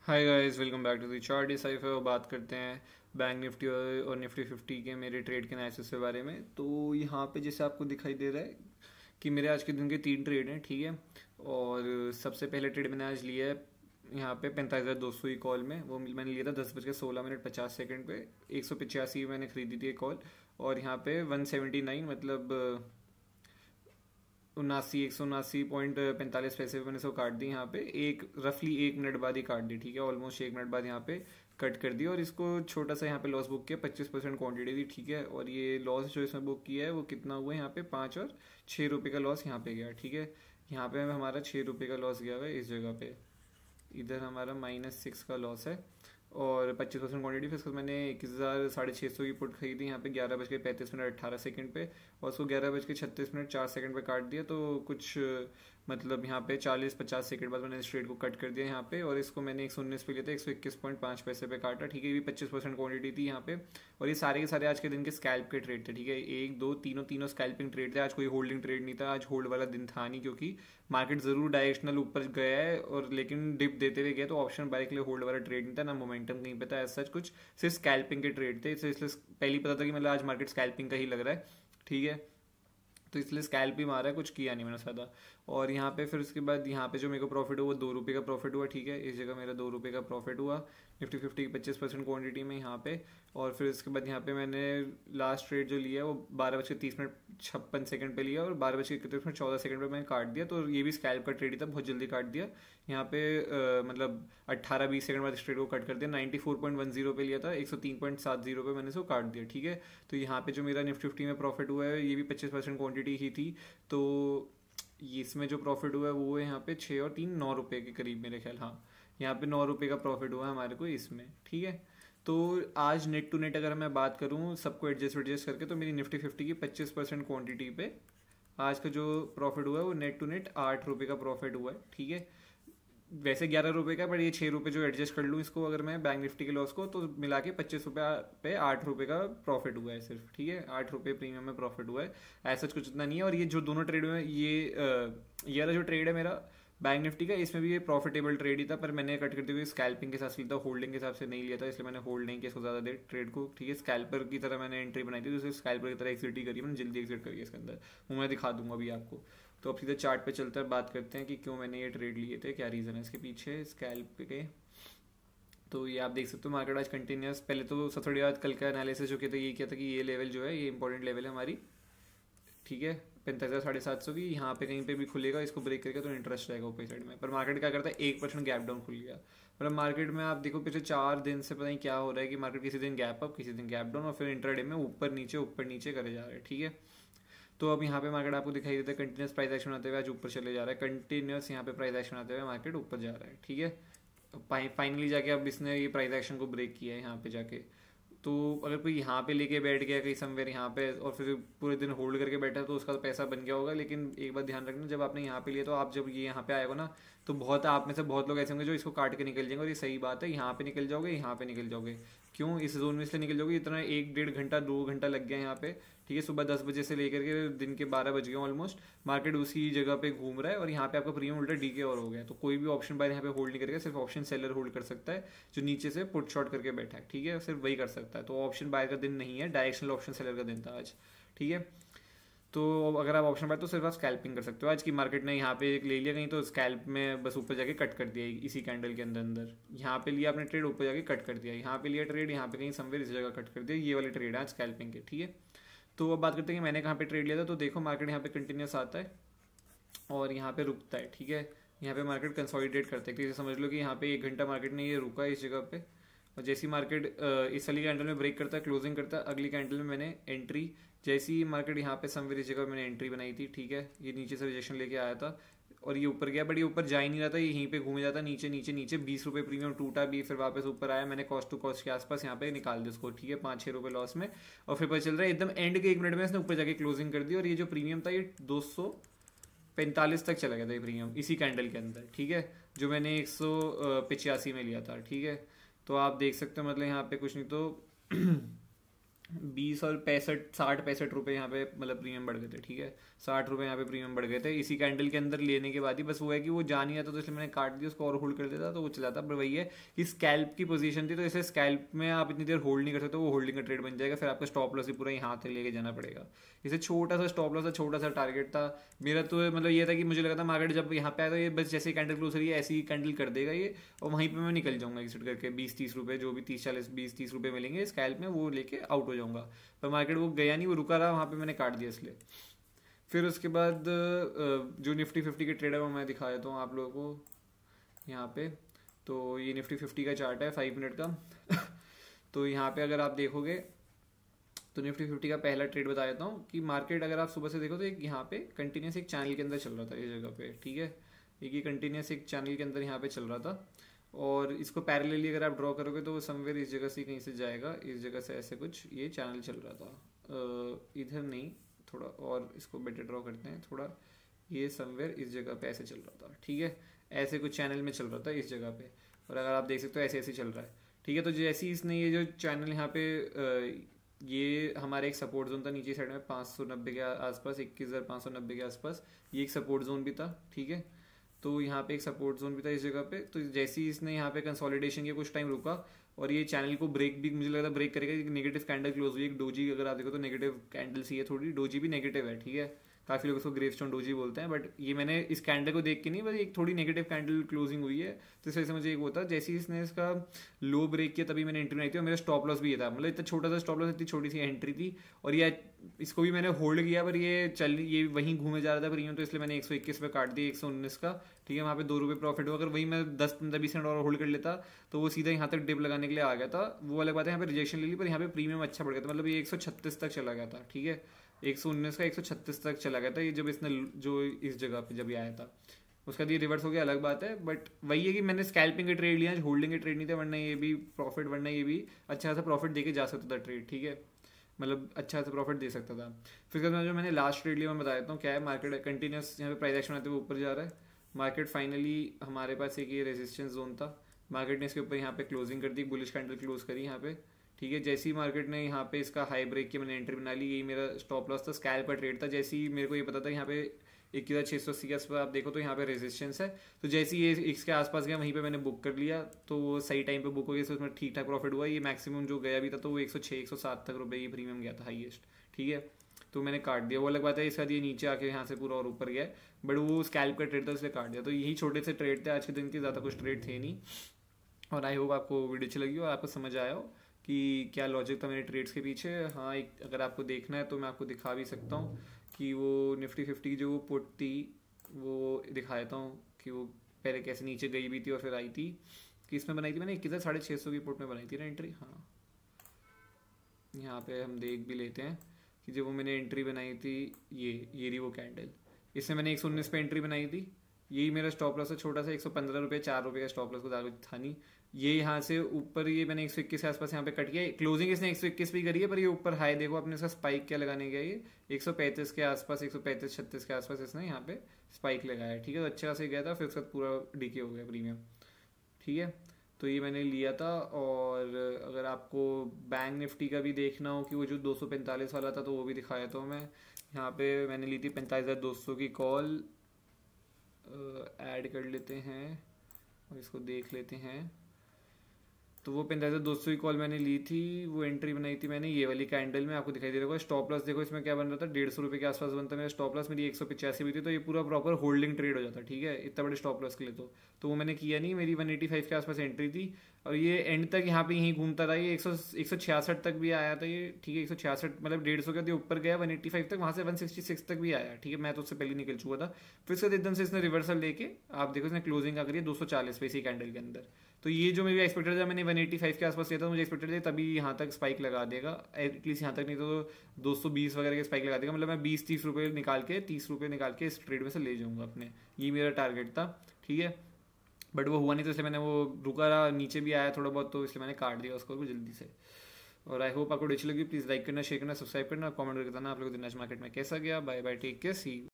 Hi guys, welcome back to the chart decipher. और बात करते हैं बैंक निफ्टी और निफ्टी 50 के मेरे ट्रेड के एनालिसिस के बारे में। तो यहाँ पे जैसे आपको दिखाई दे रहा है कि मेरे आज के दिन के 3 ट्रेड हैं, ठीक है। और सबसे पहले ट्रेड मैंने आज लिया है यहाँ पे 45,200 की कॉल में। वो मैंने लिया था 10:16 पे। 185 मैंने खरीदी थी कॉल। और यहाँ पे 179 मतलब 179.45 पे मैंने इसको काट दी। यहाँ पे एक रफली 1 मिनट बाद ही काट दी, ठीक है। ऑलमोस्ट 1 मिनट बाद यहाँ पे कट कर दिया और इसको छोटा सा यहाँ पे लॉस बुक किया। 25% क्वांटिटी थी, ठीक है। और ये लॉस जो इसमें बुक किया है वो कितना हुआ है, यहाँ पे 5 और 6 रुपये का लॉस यहाँ पे गया, ठीक है। यहाँ पे हमारा 6 रुपये का लॉस गया हुआ है इस जगह पे। इधर हमारा -6 का लॉस है। और 25% क्वान्टिटी, फिर उसके बाद मैंने 21,650 की पुट खरीदी यहाँ पे 11:35 पे। और उसको 11:36 पे काट दिया। तो कुछ मतलब यहाँ पे 40-50 सेकंड बाद मैंने इस ट्रेड को कट कर दिया यहाँ पे। और इसको मैंने 119 पे लिया था, 121.5 पे काटा, ठीक है। ये भी 25% क्वांटिटी थी यहाँ पे। और ये सारे के सारे आज के दिन के स्कैल्प के ट्रेड थे, ठीक है। एक दो तीनों स्कैल्पिंग ट्रेड थे। आज कोई होल्डिंग ट्रेड नहीं था, आज होल्ड वाला दिन था नहीं, क्योंकि मार्केट जरूर डायरेक्शनल ऊपर गया है और लेकिन डिप देते हुए गया। तो ऑप्शन बाय के लिए होल्ड वाला ट्रेड नहीं था, ना मोमेंटम कहीं पे था ऐसा कुछ। सिर्फ स्कैल्पिंग के ट्रेड थे, इसलिए पहली पता था कि मतलब आज मार्केट स्कैल्पिंग का ही लग रहा है, ठीक है। तो इसलिए स्कैल्प ही मारा है, कुछ किया नहीं मैंने ज़्यादा। और यहाँ पे फिर उसके बाद यहाँ पे जो मेरे को प्रॉफिट हुआ वो 2 रुपये का प्रॉफिट हुआ, ठीक है। इस जगह मेरा 2 रुपये का प्रॉफिट हुआ निफ्टी 50 की 25% क्वांटिटी में यहाँ पे। और फिर उसके बाद यहाँ पे मैंने लास्ट ट्रेड जो लिया वो 12:30 पे लिया और 12:31 पे मैंने काट दिया। तो ये भी स्कैल्प का ट्रेड ही था, बहुत जल्दी काट दिया। यहाँ पे मतलब 18-20 सेकंड बाद इस ट्रेड को कट कर दिया। 94.10 पे लिया था, 103.70 पे मैंने इसको काट दिया, ठीक है। तो यहाँ पे जो मेरा निफ्टी 50 में प्रॉफिट हुआ है ये भी 25% क्वांटिटी ही थी। तो इसमें जो प्रॉफिट हुआ है वो है यहाँ पे 6 और 3 9 रुपये के करीब मेरे ख्याल, हाँ। यहाँ पे 9 रुपये का प्रॉफिट हुआ है हमारे को इसमें, ठीक है। तो आज नेट टू नेट अगर मैं बात करूँ सबको एडजस्ट करके, तो मेरी निफ्टी 50 की 25% क्वांटिटी पे आज का जो प्रॉफिट हुआ है वो नेट टू नेट 8 रुपये का प्रॉफिट हुआ है, ठीक है। वैसे 11 रुपये का, बट ये 6 रुपये जो एडजस्ट कर लूँ इसको अगर मैं बैंक निफ्टी के लॉस को, तो मिला के 25 रुपये पे 8 रुपये का प्रॉफिट हुआ है सिर्फ, ठीक है। 8 रुपये प्रीमियम में प्रॉफिट हुआ है, ऐसा कुछ इतना नहीं है। और ये जो दोनों ट्रेड में ये वाला जो ट्रेड है मेरा बैंक निफ्टी का, इसमें भी ये प्रॉफिटेबल ट्रेड ही था, पर मैंने कट करते हुए स्कैल्पिंग के साथ लिया था, होल्डिंग के हिसाब से नहीं लिया था, इसलिए मैंने होल्ड नहीं किया इसको ज़्यादा देर ट्रेड को, ठीक है। स्कैल्पर की तरह मैंने एंट्री बनाई थी, तो स्कैल्पर की तरह एग्जिट ही करी, मैंने जल्दी एग्जिट करी इसके अंदर, वो मैं दिखा दूंगा अभी आपको। तो अब सीधे चार्ट पे चलते हैं, बात करते हैं कि क्यों मैंने ये ट्रेड लिए थे, क्या रीज़न है इसके पीछे स्कैल्प के। तो ये आप देख सकते हो मार्केट आज कंटिन्यूस, पहले तो सबसे बड़ी बात कल का एनालिसिस जो किया था ये किया था कि ये लेवल जो है ये इंपॉर्टेंट लेवल है हमारी, ठीक है। 45,750 की यहाँ पे कहीं पे भी खुलेगा, इसको ब्रेक करके तो इंटरेस्ट रहेगा ऊपर साइड में। पर मार्केट क्या करता है, 1% गैप डाउन खुल गया। मतलब मार्केट में आप देखो पिछले 4 दिन से पता नहीं क्या हो रहा है कि मार्केट किसी दिन गैप अप, किसी दिन गैप डाउन, और फिर इंट्राडे में ऊपर नीचे करे जा रहे हैं, ठीक है। तो अब यहाँ पे मार्केट आपको दिखाई देता है कंटिन्यूस प्राइस एक्शन आते हुए आज ऊपर चले जा रहा है, कंटिन्यूस यहाँ पे प्राइस एक्शन आते हुए मार्केट ऊपर जा रहा है, ठीक है। फाइनली जाके अब इसने ये प्राइस एक्शन को ब्रेक किया है यहाँ पे जाके। तो अगर कोई यहाँ पे लेके बैठ गया कहीं समवेयर यहाँ पे और फिर पूरे दिन होल्ड करके बैठा तो उसका पैसा बन गया होगा। लेकिन एक बात ध्यान रखना, जब आपने यहाँ पे लिया तो आप जब ये यहाँ पे आएगा ना, तो बहुत आप में से बहुत लोग ऐसे होंगे जो इसको काट के निकल जाएंगे। और ये सही बात है, यहाँ पे निकल जाओगे, यहाँ पे निकल जाओगे। क्यों इस जोन में इसलिए निकल जाओगे, इतना 1-1.5 घंटा 2 घंटा लग गया यहाँ पे, ठीक है। सुबह 10 बजे से लेकर के दिन के 12 बज गए ऑलमोस्ट, मार्केट उसी जगह पे घूम रहा है और यहाँ पे आपका प्रीमियम उल्टा डीके और हो गया। तो कोई भी ऑप्शन बाय यहाँ पे होल्ड नहीं करेगा, सिर्फ ऑप्शन सेलर होल्ड कर सकता है जो नीचे से पुट शॉर्ट करके बैठा है, ठीक है। सिर्फ वही कर सकता है। तो ऑप्शन बाय का दिन नहीं है, डायरेक्शनल ऑप्शन सेलर का दिन था आज, ठीक है। तो अगर आप ऑप्शन बाय तो सिर्फ आप स्कैल्पिंग कर सकते हो। आज की मार्केट ने यहाँ पे एक ले लिया कहीं, तो स्कैल्प में बस ऊपर जाके कट कर दिया इसी कैंडल के अंदर अंदर। यहाँ पे लिया आपने ट्रेड, ऊपर जाके कट कर दिया, यहाँ पे लिया ट्रेड, यहाँ पे कहीं समवेयर इस जगह कट कर दिया। ये वाले ट्रेड है आज स्कैल्पिंग के, ठीक है। तो अब बात करते हैं कि मैंने कहाँ पे ट्रेड लिया था। तो देखो मार्केट यहाँ पे कंटिन्यूस आता है और यहाँ पे रुकता है, ठीक है। यहाँ पे मार्केट कंसोलिडेट करते हैं, समझ लो कि यहाँ पे 1 घंटा मार्केट ने ये रुका है इस जगह पे। और जैसी मार्केट इस वाली कैंडल में ब्रेक करता है, क्लोजिंग करता है, अगली कैंडल में मैंने एंट्री, जैसी मार्केट यहाँ पे समवेयर इस जगह मैंने एंट्री बनाई थी, ठीक है। ये नीचे से रिजेक्शन लेके आया था और ये ऊपर गया, बट ये ऊपर जा ही नहीं रहा था, ये यहीं पे घूमे जाता नीचे नीचे नीचे। 20 रुपये प्रीमियम टूटा भी, फिर वापस ऊपर आया, मैंने कॉस्ट टू कॉस्ट के आसपास यहाँ पे निकाल दिया उसको, ठीक है, 5-6 रुपये लॉस में। और फिर पता चल रहा है एकदम एंड के 1 मिनट में इसने ऊपर जाके क्लोजिंग कर दी और ये जो प्रीमियम था ये 245 तक चला गया था ये प्रीमियम इसी कैंडल के अंदर, ठीक है, जो मैंने 185 में लिया था, ठीक है। तो आप देख सकते हो मतलब यहाँ पे कुछ नहीं तो 20 और 65 60 65 रुपये यहाँ पे मतलब प्रीमियम बढ़ गए थे, ठीक है। 60 रुपये यहाँ पे प्रीमियम बढ़ गए थे इसी कैंडल के अंदर लेने के बाद ही। बस वो है कि वो जा नहीं आता तो इसलिए मैंने काट दिया उसको और होल्ड कर देता तो वो चला था। पर वही है कि स्कैल्प की पोजीशन थी, तो इसे स्कैल्प में आप इतनी देर होल्ड नहीं कर सकते, वो होल्डिंग का ट्रेड बन जाएगा, फिर आपका स्टॉप लॉस भी पूरा यहाँ तक लेके जाना पड़ेगा। इसे छोटा सा स्टॉप लॉस था, छोटा सा टारगेट था मेरा। तो मतलब ये था कि मुझे लगा था मार्केट जब यहाँ पे आया तो ये बस जैसे कैंडल क्लोज रही है ऐसी ही कैंडल कर देगा ये, और वहीं पे मैं निकल जाऊंगा एग्जिट करके 20 30 रुपये, जो भी 30 40 20 30 रुपये मिलेंगे स्कैल्प में वो लेके आउट हो जाऊंगा। पर मार्केट वो गया नहीं, वो रुका रहा वहाँ पे, मैंने काट दिया इसलिए। फिर उसके बाद जो निफ्टी 50 के ट्रेड है वो मैं दिखा देता हूँ आप लोगों को यहाँ पे। तो ये निफ्टी 50 का चार्ट है 5 मिनट का। तो यहाँ पे अगर आप देखोगे तो निफ्टी 50 का पहला ट्रेड बता देता हूँ कि मार्केट अगर आप सुबह से देखो तो एक यहाँ पे कंटिन्यूस एक चैनल के अंदर चल रहा था इस जगह पे, ठीक है। एक ये कंटिन्यूस एक चैनल के अंदर यहाँ पे चल रहा था, और इसको पैरेलली अगर आप ड्रॉ करोगे तो समवेयर इस जगह से कहीं से जाएगा, इस जगह से ऐसे कुछ ये चैनल चल रहा था। इधर नहीं, थोड़ा और इसको बेटर ड्रॉ करते हैं थोड़ा, ये समवेयर इस जगह पे ऐसे चल रहा था, ठीक है। ऐसे कुछ चैनल में चल रहा था इस जगह पे, और अगर आप देख सकते हो ऐसे ऐसे चल रहा है, ठीक है। तो जैसे ही इसने ये जो चैनल यहाँ पे ये हमारे एक सपोर्ट जोन था नीचे साइड में 590 के आसपास, 21,590 के आसपास, ये एक सपोर्ट जोन भी था, ठीक है। तो यहाँ पे एक सपोर्ट जोन भी था इस जगह पे। तो जैसे ही इसने यहाँ पे कंसोलिडेशन के कुछ टाइम रुका और ये चैनल को ब्रेक भी मुझे लगा ब्रेक करेगा, नेगेटिव कैंडल क्लोज हुई एक डोजी, अगर आप देखो तो नेगेटिव कैंडल सी है थोड़ी, डोजी भी नेगेटिव है, ठीक है। काफ़ी लोग उसको ग्रेवस्टोन डोजी बोलते हैं, बट ये मैंने इस कैंडल को देख के नहीं, बस एक थोड़ी नेगेटिव कैंडल क्लोजिंग हुई है, तो इस वजह से मुझे एक होता जैसे ही इसने इसका लो ब्रेक किया तभी मैंने एंट्री बनाई थी, और मेरा स्टॉप लॉस भी ये था, मतलब इतना छोटा सा स्टॉप लॉस, इतनी छोटी सी एंट्री थी। और ये इसको भी मैंने होल्ड किया, पर ये वहीं घूमे जा रहा था प्रीमियम, तो इसलिए मैंने 121 पे काट दिया 119 का, ठीक है। वहाँ पे 2 रुपये प्रॉफिट हुआ। अगर वही मैं 10 15 20 मिनट और होल्ड कर लेता तो वो सीधा यहाँ तक डिप लगाने के लिए आ गया था। वो अलग बात है, यहाँ पे रिजेक्शन ले ली, पर यहाँ पे प्रीमियम अच्छा बढ़ गया था, मतलब ये 136 तक चला गया था, ठीक है। 119 का 136 तक चला गया था ये, जब इसने जो इस जगह पे जब ये आया था। उसका ये रिवर्स हो गया अलग बात है, बट वही है कि मैंने स्कैल्पिंग के ट्रेड लिया, होल्डिंग के ट्रेड नहीं थे, वरना ये भी प्रॉफिट, वरना ये भी अच्छा सा प्रॉफिट देके जा सकता था ट्रेड, ठीक है। मतलब अच्छा सा प्रॉफिट दे सकता था। फिर जो मैंने लास्ट ट्रेड लिया मैं बता देता हूँ क्या है। मार्केट कंटिन्यूस यहाँ पे प्राइस एक्शन आते हुए ऊपर जा रहा है। मार्केट फाइनली हमारे पास एक ये रेजिस्टेंस जोन था, मार्केट ने इसके ऊपर यहाँ पे क्लोजिंग कर दी, बुलिश कैंडल क्लोज करी यहाँ पे, ठीक है। जैसे ही मार्केट ने यहाँ पे इसका हाई ब्रेक किया मैंने एंट्री बना ली, यही मेरा स्टॉप लॉस था, स्कैल्प का ट्रेड था। जैसे ही मेरे को ये पता था यहाँ पे 21,680 के आसपास आप देखो तो यहाँ पे रेजिस्टेंस है, तो जैसे ही ये इसके आसपास गया वहीं पे मैंने बुक कर लिया, तो वो सही टाइम पे बुक हो गया, तो उसमें ठीक ठाक प्रॉफिट हुआ। ये मैक्सिमम जो गया भी था तो वो 106 107 तक रुपये ये प्रीमियम गया था हाईएस्ट, ठीक है। तो मैंने काट दिया, वो अलग बात है इसका ये नीचे आके यहाँ से पूरा और ऊपर गया, बट वो स्कैल्प का ट्रेड था इसलिए काट दिया। तो यही छोटे से ट्रेड थे आज के दिन के, ज़्यादा कुछ ट्रेड थे नहीं। और आई होप आपको वीडियो अच्छी लगी हो, आपको समझ आया हो कि क्या लॉजिक था मेरे ट्रेड्स के पीछे। हाँ, एक अगर आपको देखना है तो मैं आपको दिखा भी सकता हूँ कि वो निफ्टी 50 की जो वो पुट थी वो दिखा देता हूँ कि वो पहले कैसे नीचे गई भी थी और फिर आई थी। कि इसमें बनाई थी मैंने 21,650 की पुट में बनाई थी ना एंट्री। हाँ, यहाँ पे हम देख भी लेते हैं कि जब वो मैंने एंट्री बनाई थी, ये रही वो कैंडल, इसमें मैंने 119 पे एंट्री बनाई थी। यही मेरा स्टॉप लॉस है छोटा सा, 115 रुपये, 4 रुपये का स्टॉप लॉस को ज़्यादा था नहीं। ये यहाँ से ऊपर ये मैंने 121 के आसपास यहाँ पे कट किया, क्लोजिंग इसने 121 भी करी है, पर ये ऊपर हाई देखो अपने इसका स्पाइक क्या लगाने गया, ये 135 के आसपास, 135-36 के आसपास इसने यहाँ पे स्पाइक लगाया, ठीक है। तो अच्छा से गया था, फिर उसका पूरा डीके हो गया प्रीमियम, ठीक है। तो ये मैंने लिया था। और अगर आपको बैंक निफ्टी का भी देखना हो कि वो जो 245 वाला था तो वो भी दिखाया था मैं। यहाँ पे मैंने ली थी 45,200 की कॉल, ऐड कर लेते हैं और इसको देख लेते हैं। तो वो 45,200 की कॉल मैंने ली थी, वो एंट्री बनाई थी मैंने ये वाली कैंडल में, आपको दिखाई दे रहा होगा। स्टॉप लॉस देखो इसमें क्या बन रहा था, 150 रुपये के आसपास बनता मेरा स्टॉप लॉस, मेरी 185 भी थी, तो ये पूरा प्रॉपर होल्डिंग ट्रेड हो जाता, ठीक है, इतना बड़े स्टॉप लॉस के लिए। तो वो मैंने किया नहीं, मेरी 185 के आसपास एंट्री थी, और ये एंड तक यहाँ पे यहीं घूमता रहा, ये 166 तक भी आया था ये, ठीक है। 166 मतलब 150 के ऊपर गया 185 तक, वहाँ से 166 तक भी आया, ठीक है। मैं तो उससे पहले निकल चुका था। फिर उसके एकदम से इसने रिवर्सल लेके आप देखो इसने क्लोजिंग आ करी 240 पे इसी कैंडल के अंदर। तो ये जो मेरी एक्सपेक्टेड था, मैंने 185 के आसपास लिया था, मुझे एक्सपेक्टेड था तभी यहाँ तक स्पाइक लगा देगा, एटलीस्ट यहाँ तक, नहीं तो 220 वगैरह के स्पाइक लगा देगा। मतलब मैं 20-30 रुपये निकाल के 30 रुपये निकाल के इस ट्रेड में से ले जाऊंगा अपने, ये मेरा टारगेट था, ठीक है। बट वो हुआ नहीं, तो इसलिए मैंने वो रुका रहा, नीचे भी आया थोड़ा बहुत, तो इसलिए मैंने काट दिया उसको जल्दी से। और आई होप आपको अच्छी लगी, प्लीज़ लाइक करना, शेयर करना, सब्सक्राइब करना, कमेंट करके बताना आप लोगों को दिन आज मार्केट में कैसा गया। Bye bye, take care, see you.